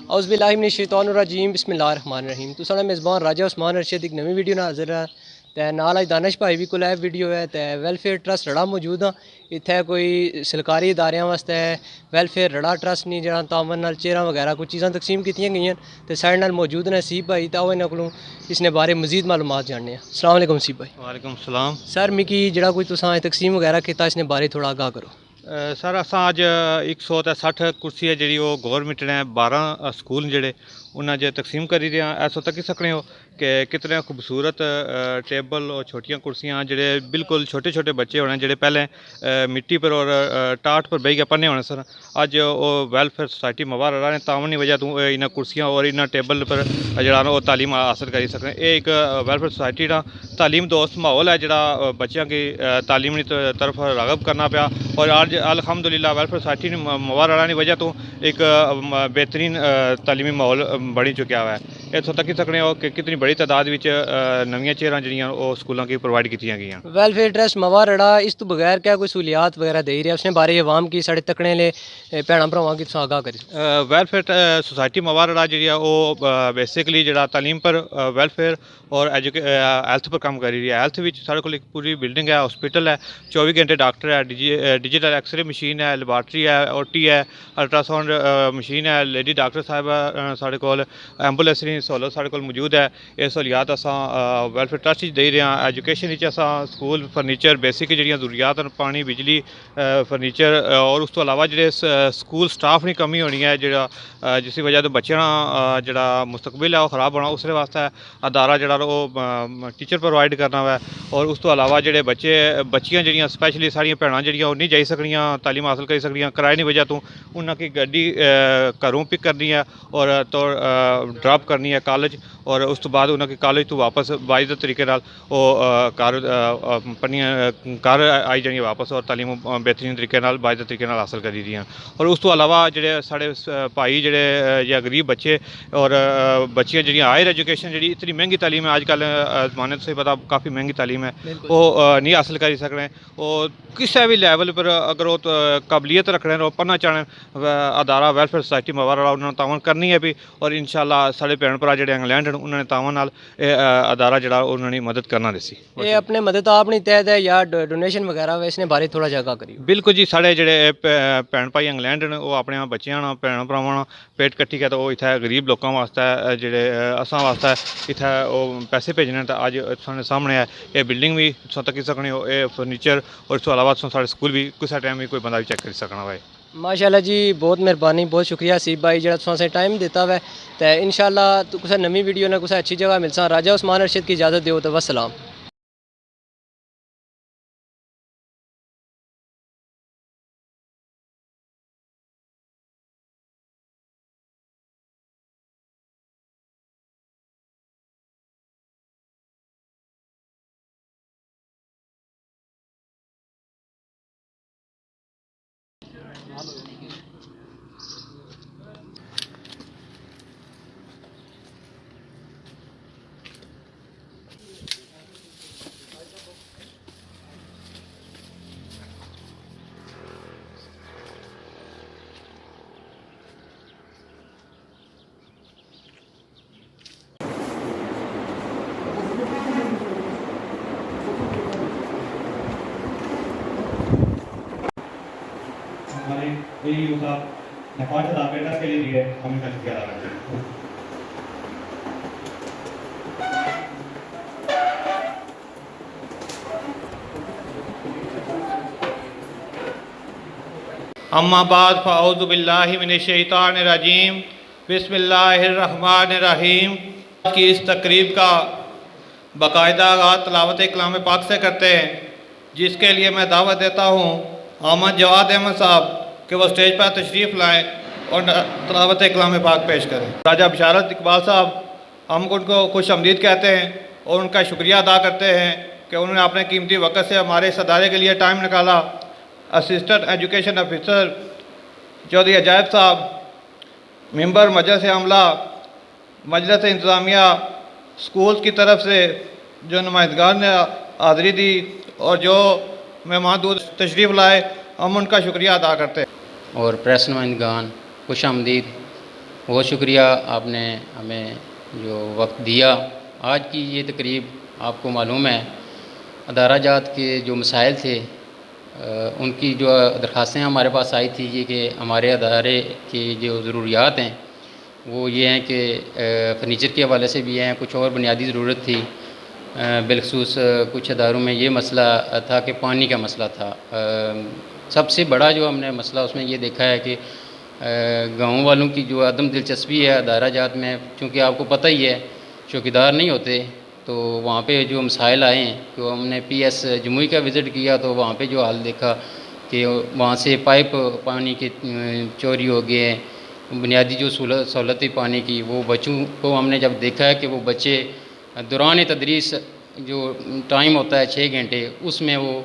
औज़ुबिल्लाहिमिनश्शैतानिर्रजीम बिस्मिल्लाहिर्रहमानिर्रहीम। तो साढ़ा मेज़बान राजा उस्मान अरशद एक नवी वीडियो नाल हाज़िर है। ते नाल अज दानिश भाई भी कोल वीडियो है। ते वैलफेयर ट्रस्ट रड़ा मौजूद हाँ। इत्थै कोई सरकारी इदारियां वास्ते वैलफेयर रड़ा ट्रस्ट नहीं जरा तावन नाल चेयरां वगैरह कुछ चीज़ां तकसीम कीतियां गईयां। ते साढ़े नाल मौजूद ने सीब भाई। तो इन्हां कोलों इसने बारे मजीद मालूमात जानने हैं। अस्सलाम वालेकुम सीब भाई। वालेकुम सलाम। सर मिकी जरा कोई तुसां तकसीम वगैरह कीता इसने बारे थोड़ा आगाह करो। सर असां अज 160 कुर्सी है जी गौरमेंट ने 12 स्कूल जेह्ड़े उन्हें जे तकसीम करी दियां। ऐसो तकी सकने हो कि कितने खूबसूरत टेबल और छोटियां कुर्सियां जेह्ड़े बिल्कुल छोटे छोटे बच्चे होने जेह्ड़े पहले मिट्टी पर और टाट पर बेहियै पढ़ने होने सर। अज वो वेलफेयर सोसाइटी मवार ने तावन की वजह तो इन्हां कुर्सियां और इन्हां टेबल पर जरा वो तालीम हासिल करी सकने। ये एक वेलफेयर सोसाइटी का तालीम दोस्त माहौल है जरा बच्चों की तालीम की तरफ रागब करना पाया। और आज अल्हम्दुलिल्लाह वेलफेयर सोसाइटी मवार की वजह तो एक बेहतरीन तालीमी माहौल बनी चुका है। इतों तक सकने हो कि कितनी बड़ी तादाद में नवीं चेयरां जड़ियां वो स्कूलों की प्रोवाइड की गई। वेलफेयर ट्रस्ट मवा रड़ा इस तो बगैर क्या कोई सहूलियात वगैरह दे रहा उसने बारे अवाम की साढ़े तकने ले भैन भरावां की तुम आगाह करी। वेलफेयर सोसाइटी मवा रड़ा जी वो बेसिकली जरा तालीम पर वेलफेयर और हैल्थ पर काम करी रही है। हैल्थ में साढ़े को पूरी बिल्डिंग है, हॉस्पिटल है, 24 घंटे डॉक्टर है, डिजिटल एक्सरे मशीन है, लेबार्ट्री है, OT है, अल्ट्रासाउंड मशीन है, लेडी डॉक्टर साहब साढ़े को एंबुलेंस की सहूलत साढ़े को मौजूद है। ये सहूलियात असां वेलफेयर ट्रस्ट दे रहे हैं। एजुकेशन असां स्कूल फर्नीचर बेसिक जड़ियां जरूरियात हैं, पानी बिजली फर्नीचर और उस तो अलावा जो स्कूल स्टाफ की कमी होनी है जरा जिस वजह तो बच्चों का जरा मुस्तकबिल है वो खराब होना उस वास्ते अदारा जरा वो टीचर प्रोवाइड करना है। और उस तो अलावा जो बच्चे बच्चियां जड़ियां स्पैशली साड़ियां भैन जड़ियां नहीं जाई सकनियां तालीम हासिल करी सकनियां किराए की वजह तो उन्होंने गड्डी घरों पिक करनी है और तो ड्रॉप करनी है कॉलेज। और उस तो बाद उन्होंने कॉलेज तो वापस बाइज़ तरीके वो घर आई जानी वापस और तालीम बेहतरीन तरीके बाइज़ तरीके हासिल करी दी। और उस तो अलावा जो साढ़े भाई जोड़े या गरीब बच्चे और बच्चियां जड़ियां हायर एजुकेशन जी इतनी महंगी तालीम है अजकल जमाने से पता काफ़ी महंगी तालीम है वो नहीं हासिल करी सकने। और किसी भी लैवल पर अगर वो काबलियत रखने वो पढ़ना चाहें अदारा वेलफेयर सोसाइटी मवार उन्होंने तावन करनी है भी। और इंशाल्लाह साढ़े भैन भरा जो इंग्लैंड उन्होंने तावन नाल अदारा जरा उन्होंने मदद करना दसी। ये अपने मदद आप नहीं तहत है या डोनेशन वगैरह इसने बारे थोड़ा जगह करी। बिल्कुल जी साढ़े जोड़े भैन भाई इंग्लैंड ने वो अपने बच्चों भैन भरावां पेट कट्टी के तो वो इतने गरीब लोगों वास्ते जोड़े असां वास्ते इतने वो पैसे भेजने तो अज साढ़े सामने है। ये बिल्डिंग भी तकी सकने हो, ये फर्नीचर और इस तो अलावा साढ़े स्कूल भी किसी टाइम भी कोई बंदा भी चेक कर सकना है। माशाल्लाह जी बहुत मेहरबानी बहुत शुक्रिया सीब भाई जो तुसें टाइम दिता हुआ। तो इंशाल्लाह तो कुछ नवी वीडियो ने कुछ अच्छी जगह मिलसा। राजा उस्मान अरशद की इजाज़त दो तो वस्सलाम। हमारे यही उसका नफाज बेटा के लिए हमें का शुक्रिया अदा करते हैं। अम्मा बाद फ़अऊज़ु बिल्लाहि मिनश्शैतानिर्रजीम बिस्मिल्लाहिर्रहमानिर्रहीम। की इस तकरीब का बाकायदा आगाज़ तिलावत कलाम पाक से करते हैं जिसके लिए मैं दावत देता हूँ अहमद जवाद अहमद साहब कि वो स्टेज पर तशरीफ़ लाएँ और तिलावत कलाम पाक पेश करें। राजा बशारत इकबाल साहब हम उनको खुश आमदीद कहते हैं और उनका शुक्रिया अदा करते हैं कि उन्होंने अपने कीमती वक़्त से हमारे इस अदारे के लिए टाइम निकाला। असिस्टेंट एजुकेशन ऑफिसर चौधरी अजायब साहब, मेंबर मजलिस अमला, मजलिस इंतज़ामिया, स्कूल की तरफ से जो नुमाइंदगान ने हाज़री दी और जो मेहमान दूध तशरीफ़ लाए हम उनका शुक्रिया अदा करते हैं। और प्रेस नुमाइंदगान खुश आमदीद। बहुत शुक्रिया आपने हमें जो वक्त दिया। आज की ये तकरीब आपको मालूम है अदारा जात के जो मसाइल थे उनकी जो दरख्वास्तें हमारे पास आई थी ये कि हमारे अदारे की जो ज़रूरियात हैं वो ये हैं कि फ़र्नीचर के हवाले से भी हैं, कुछ और बुनियादी ज़रूरत थी। बिलखसूस कुछ अदारों में ये मसला था कि पानी का मसला था। सबसे बड़ा जो हमने मसला उसमें ये देखा है कि गाँव वालों की जो अदम दिलचस्पी है अदारा जात में, चूँकि आपको पता ही है चौकीदार नहीं होते, तो वहाँ पे जो मसाइल आए हैं तो हमने PS जमुई का विज़िट किया तो वहाँ पे जो हाल देखा कि वहाँ से पाइप पानी की चोरी हो गए हैं। बुनियादी जो सहूलत थी पानी की वो बच्चों को हमने जब देखा है कि वो बच्चे दौरान तदरीस जो टाइम होता है 6 घंटे उसमें वो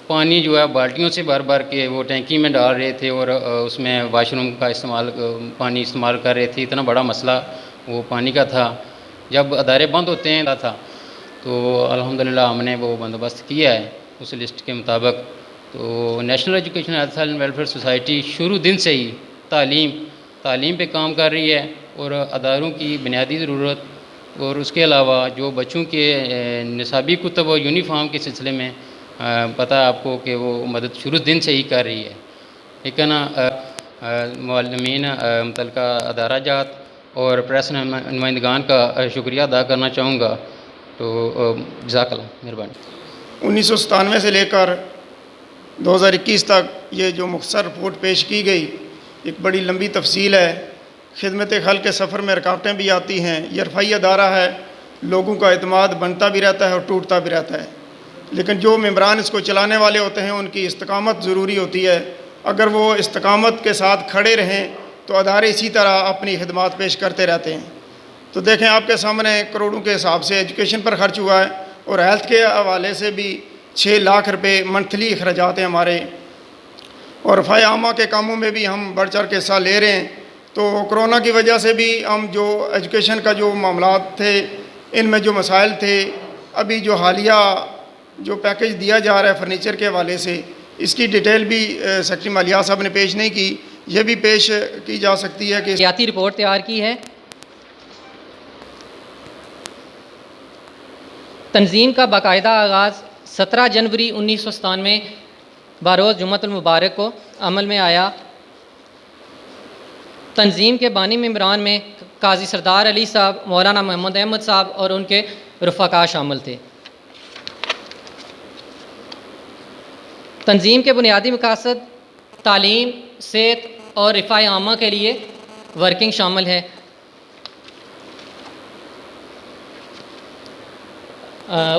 पानी जो है बाल्टियों से भर भर के वो टैंकी में डाल रहे थे और उसमें वाशरूम का पानी इस्तेमाल कर रहे थे। इतना बड़ा मसला वो पानी का था। जब अदारे बंद होते हैं था तो अल्हम्दुलिल्लाह हमने वो बंदोबस्त किया है उस लिस्ट के मुताबिक। तो national education health and welfare society शुरू दिन से ही तालीम पे काम कर रही है और अदारों की बुनियादी ज़रूरत और उसके अलावा जो बच्चों के निसाबी कुतब और यूनिफॉर्म के सिलसिले में पता है आपको कि वो मदद शुरू दिन से ही कर रही है। लेकिन मुअल्लिमीन मुतल्लिका अदारा जात और प्रेस नुमाइंदगान का शुक्रिया अदा करना चाहूँगा। तो जज़ाकल्लाह, मेहरबानी। 1997 से लेकर 2021 तक ये जो मुख्तसर रिपोर्ट पेश की गई एक बड़ी लंबी तफसील है। खिदमत खल के सफ़र में रुकावटें भी आती हैं। ये रफ़ाई अदारा है, लोगों का एतमाद बनता भी रहता है और टूटता भी रहता है, लेकिन जो मेम्बरान इसको चलाने वाले होते हैं उनकी इस्तकामत ज़रूरी होती है। अगर वो इस्तकामत के साथ खड़े रहें तो अदारे इसी तरह अपनी खिदमत पेश करते रहते हैं। तो देखें आपके सामने करोड़ों के हिसाब से एजुकेशन पर खर्च हुआ है और हेल्थ के हवाले से भी 6 लाख रुपये मंथली अखराजात हैं हमारे, और रफ़ाए आमा के कामों में भी हम बढ़ चढ़ के हिस्सा ले रहे हैं। तो कोरोना की वजह से भी हम जो एजुकेशन का जो मामलात थे इनमें जो मसाइल थे, अभी जो हालिया जो पैकेज दिया जा रहा है फर्नीचर के हवाले से, इसकी डिटेल भी सेक्रेटरी मालियात साहब ने पेश नहीं की, यह भी पेश की जा सकती है कि याती रिपोर्ट तैयार की है। तंजीम का बाकायदा आगाज़ 17 जनवरी 1997 बरोज़ जुम्मतुल मुबारक को अमल में आया। तंजीम के बानी मेम्बरान में काजी सरदार अली साहब, मौलाना मोहम्मद अहमद साहब और उनके रफ़ाका शामिल थे। तंजीम के बुनियादी मकासद तालीम, सेहत और रिफ़ाए आमा के लिए वर्किंग शामिल है।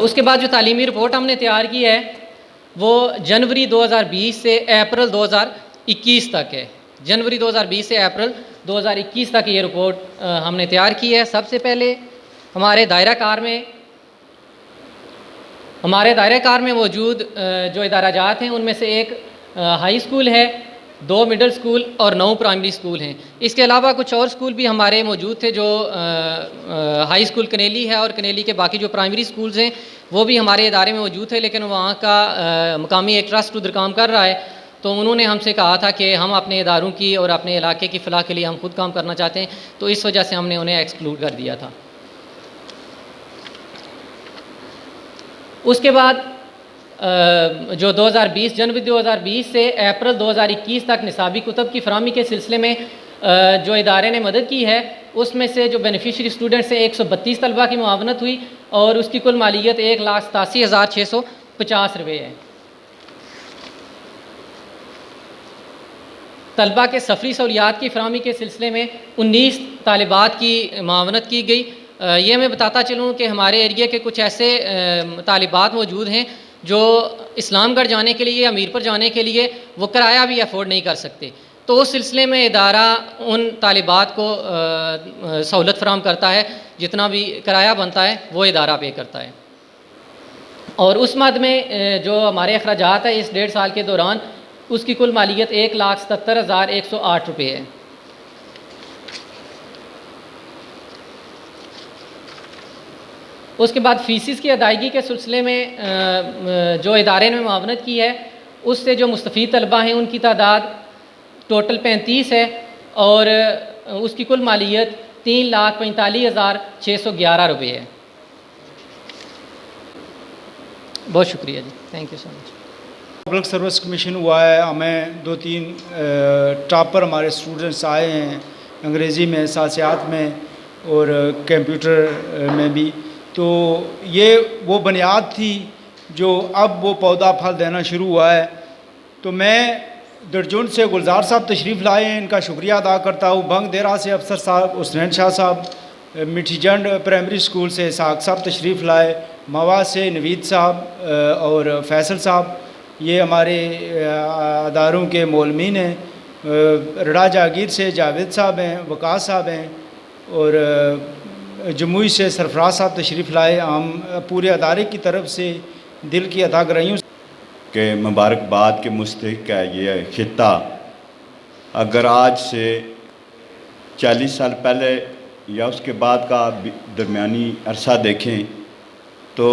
उसके बाद जो तालीमी रिपोर्ट हमने तैयार की है वो जनवरी 2020 से अप्रैल 2021 तक है। जनवरी 2020 से अप्रैल 2021 तक ये रिपोर्ट हमने तैयार की है। सबसे पहले हमारे दायरा कार में मौजूद जो इदाराजात हैं उनमें से एक हाई स्कूल है, 2 मिडिल स्कूल और 9 प्राइमरी स्कूल हैं। इसके अलावा कुछ और स्कूल भी हमारे मौजूद थे, जो हाई स्कूल कनेली है और कनेली के बाकी जो प्राइमरी स्कूल्स हैं वो भी हमारे इदारे में मौजूद थे, लेकिन वहाँ का मकामी एक ट्रस्ट उधर काम कर रहा है। तो उन्होंने हमसे कहा था कि हम अपने इदारों की और अपने इलाके की फ़लाह के लिए हम खुद काम करना चाहते हैं, तो इस वजह से हमने उन्हें एक्सक्लूड कर दिया था। उसके बाद जो 2020 जनवरी 2020 से अप्रैल 2021 तक निसाबी कुतब की फराहमी के सिलसिले में जो इदारे ने मदद की है उसमें से जो बेनिफिशरी स्टूडेंट्स से 132 तलबा की मुआवनत हुई और उसकी कुल मालियत 1,87,650 रुपये है। तलबा के सफरी सहूलियात की फराहमी के सिलसिले में 19 तालिबात की मुआवनत की गई। ये मैं बताता चलूँ कि हमारे एरिया के कुछ ऐसे तालिबात मौजूद हैं जो इस्लामगढ़ जाने के लिए या मीरपुर जाने के लिए वो किराया भी अफोर्ड नहीं कर सकते, तो उस सिलसिले में इदारा उन तालिबात को सहूलत फराहम करता है, जितना भी किराया बनता है वो इदारा पे करता है। और उस मद में जो हमारे अखराजात है इस 1.5 साल के दौरान उसकी कुल मालियत 1,77,108 रुपये है। उसके बाद फ़ीसिस की अदायगी के सिलसिले में जो इदारे ने मुआवनत की है उससे जो मुस्तफ़ीद तलबा हैं उनकी तादाद टोटल 35 है और उसकी कुल मालियत 3,45,611 रुपये है। बहुत शुक्रिया जी, thank you so much. Public service commission हुआ है, हमें 2-3 टॉपर हमारे स्टूडेंट्स आए हैं अंग्रेज़ी में, सासियात में और कंप्यूटर में भी। तो ये वो बुनियाद थी जो अब वो पौधा फल देना शुरू हुआ है। तो मैं दरजुन से गुलजार साहब तशरीफ़ लाए हैं, इनका शुक्रिया अदा करता हूँ। भंग देरा से अफसर साहब हुसनैन शाह साहब, मिठी जंड प्राइमरी स्कूल से इसहाक साहब तशरीफ़ लाए, मवा से नवीद साहब और फैसल साहब, ये हमारे अदारों के मोलमीन हैं। रड़ा जागीर से जावेद साहब हैं, वकास साहब हैं और जमुई से सरफराज साहब तशरीफ़ लाए। हम पूरे अदारे की तरफ से दिल की अदा गराइयों के मुबारकबाद के मुस्तहिक़ है ये खित्ता। अगर आज से 40 साल पहले या उसके बाद का दरमियानी अरसा देखें तो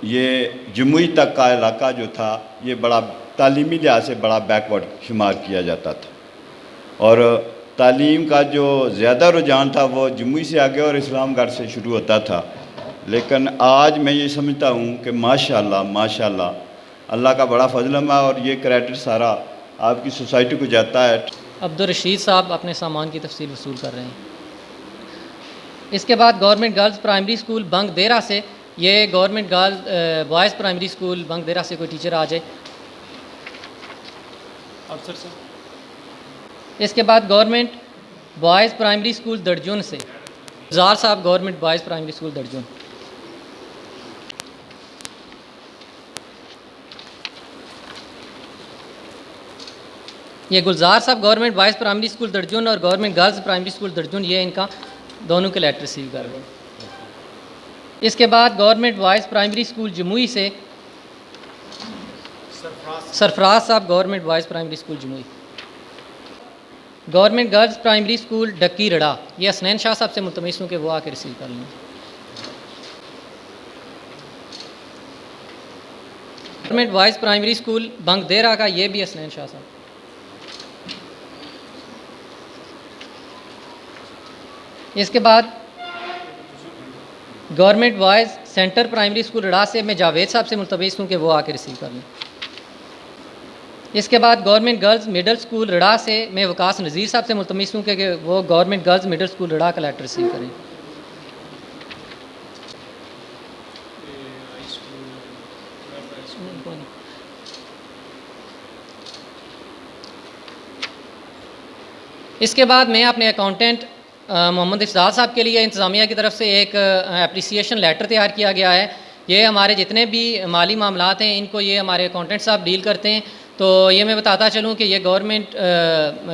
ये जमुई तक का इलाका जो था ये बड़ा तालीमी लिहाज से बड़ा बैकवर्ड शुमार किया जाता था और तालीम का जो ज़्यादा रुझान था वो जमुई से आगे और इस्लामगढ़ से शुरू होता था। लेकिन आज मैं ये समझता हूँ कि माशाल्लाह माशाल्लाह अल्लाह का बड़ा फजलम है और ये क्रेडिट सारा आपकी सोसाइटी को जाता है। अब्दुल रशीद साहब अपने सामान की तफसील वसूल कर रहे हैं। इसके बाद गवर्नमेंट गर्ल्स प्राइमरी स्कूल बंग देरा से, ये government girls boys primary school बंग देरा से कोई टीचर आ जाए। अफसर साहब। इसके बाद गवर्नमेंट बॉयज़ प्राइमरी स्कूल दर्जुन से गुलजार साहब, गवर्नमेंट बॉयज़ प्राइमरी स्कूल दर्जुन। ये गुलजार साहब गवर्नमेंट बॉयज़ प्राइमरी स्कूल दर्जुन और गवर्नमेंट गर्ल्स प्राइमरी स्कूल दर्जुन, ये इनका दोनों के लेटर रिसीव कर रहे हैं। इसके बाद government boys primary school Jamui से सरफराज साहब, government boys primary school Jamui. Government girls primary school Dakki Rara, ये हसनैन शाह साहब से मुल्तमिस हूँ कि वो आके रिसीव कर लें। गवर्नमेंट बॉयज़ प्राइमरी स्कूल बंग देरा का, ये भी हसनैन शाह साहब। इसके बाद government boys centre primary school Rara से मैं जावेद साहब से मुल्तमिस हूँ कि वो आके रिसीव कर लें। इसके बाद government girls middle school Rara से मैं वकास नज़ीर साहब से मुल्तमिस हूँ कि वो गवर्नमेंट गर्ल्स मिडिल स्कूल रड़ा का लेटर रिसीव करें। इसके बाद मैं अपने अकाउंटेंट मोहम्मद इफ्जाल साहब के लिए इंतज़ामिया की तरफ से एक एप्रिसिएशन लेटर तैयार किया गया है। ये हमारे जितने भी माली मामलात हैं इनको ये हमारे अकाउंटेंट साहब डील करते हैं। तो ये मैं बताता चलूँ कि ये गवर्नमेंट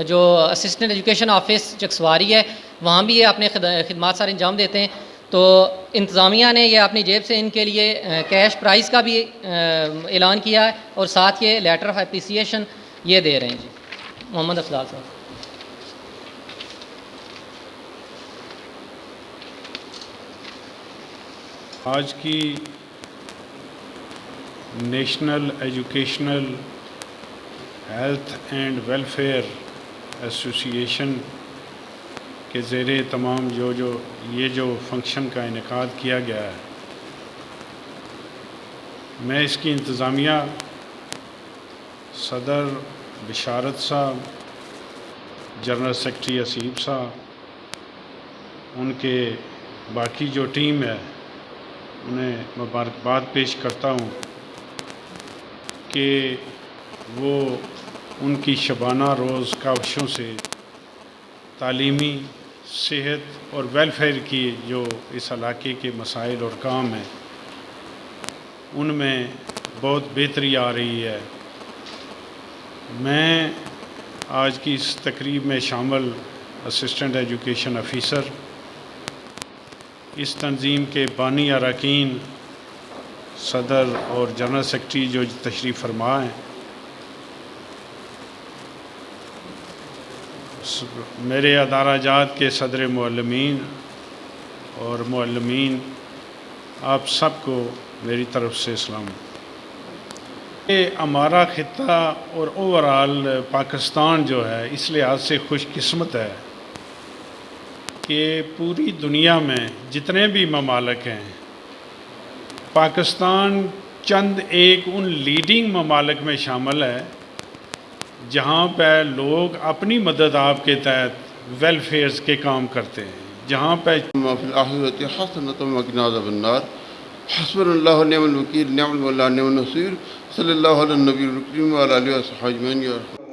जो असिस्टेंट एजुकेशन ऑफिस चकसवारी है वहाँ भी ये अपने खिदमात सारे अंजाम देते हैं। तो इंतज़ामिया ने ये अपनी जेब से इनके लिए कैश प्राइज़ का भी ऐलान किया है और साथ ये लेटर ऑफ एप्रिसिएशन ये दे रहे हैं जी मोहम्मद अफजाल साहब। आज की national educational health and welfare association के ज़ेरे तमाम जो फंक्शन का इनेकाद किया गया है, मैं इसकी इंतज़ामिया सदर बिशारत साहब, जनरल सेक्रेटरी असीब साहब, उनके बाकी जो टीम है उन्हें मुबारकबाद पेश करता हूँ कि वो उनकी शबाना रोज़ काविशों से तालीमी, सेहत और वेलफेयर की जो इस इलाके के मसाइल और काम हैं उनमें बहुत बेहतरी आ रही है। मैं आज की इस तकरीब में शामिल असिस्टेंट एजुकेशन ऑफिसर, इस तंजीम के बानी अरकान, सदर और जनरल सेक्रेटरी जो तशरीफ़ फरमा हैं, मेरे अदारा जात के सदर मुअल्लिमीन और मुअल्लिमीन, आप सबको मेरी तरफ़ से सलाम। ये हमारा ख़ित्ता और ओवरऑल पाकिस्तान जो है इस लिहाज से खुशकिस्मत है कि पूरी दुनिया में जितने भी ममालिक हैं, पाकिस्तान चंद एक उन लीडिंग ममालिक में शामिल है जहाँ पर लोग अपनी मदद आपके तहत वेलफेयर्स के काम करते हैं, जहाँ पर हस्बुनल्लाहु व निअमल वकील निअमल मौला निअमन नसीर सल्लल्लाहु अलैहि नबी करीम व अला आलिहि व सहाबिहि अजमईन।